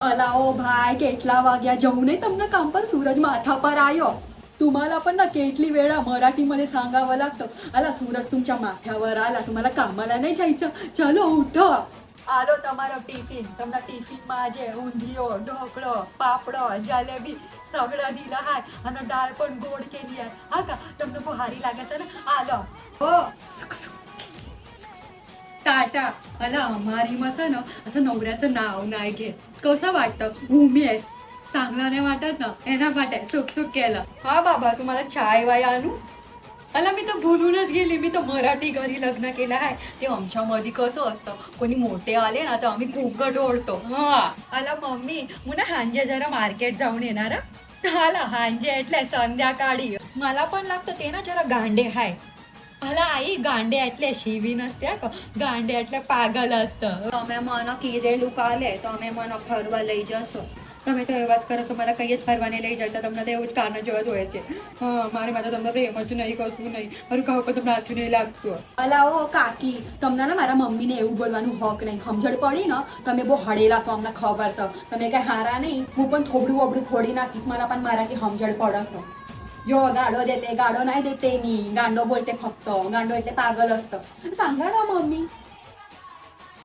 અલાઓ ભાઈ કેટલા વાગ્યા જવું નહીં તમને કામ પર સૂરજ માથા પર આવ્યો तुम्हाला पण ना કેટલી वेळा मराठीमध्ये सांगावं लागतं अला सूरज तुमच्या माथ्यावर आला तुम्हाला कामाला नाही जायचं चलो उठो आलो તમારો ટિફિન તમને ટિફિનમાં આજે ઊંધિયો ઢોકળો પાપડો જલેબી સગડા દીલા હાય અને દાળ પણ ગોળ કેલી आहे હા का તમને બહુ હારી લાગે છે ને આલો हो टाटा अला અમારી मसा ना असं नवऱ्याचं नाव नाही घेत कसं वाटतं उमेश चांगला नाही वाटत ना एना वाटे सुख सुख केलं हा बाबा तुम्हाला चाय वाय आणू अला मी तर भुलूनच गेली मी तर मराठी घरी लग्न केलं आहे ते आमच्यामध्ये कसं असतं कोणी मोठे आले ना तर आम्ही घुंगट ओढतो हा अला मम्मी मुना हांजे जरा मार्केट जाऊन येणार आला हांजे એટલે संध्याकाळी मला पण लागतं ते ना जरा गांडे हाय अला आई गांडे એટલે શીવી નસત્યા કો ગાંડે એટલે પાગલ असतं તમે મને કીધેલું કાલે તમે મને ફરવા લઈ જશો તમે તો એવા જ કરો છો મારા કઈ જ ફરવાને લઈ જતા તમને તો એવું જ કારણ જોવા જોઈએ છે મારી માટે તમને પ્રેમ જ નહીં કશું નહીં મારું કહું પણ તમને આચું નહીં લાગતું અલાઓ કાકી તમને ને મારા મમ્મીને એવું બોલવાનું હક નહીં સમજણ પડી ને તમે બહુ હળેલા છો અમને ખબર છે તમે કઈ હારા નહીં હું પણ થોડું વબડું ફોડી નાખીશ મને પણ મારાથી સમજણ પડશે જો ગાડો દેતે ગાડો नाही देते मी गांडो बोलते फक्त गांडो એટલે પાગલ असतं सांगा ना मम्मी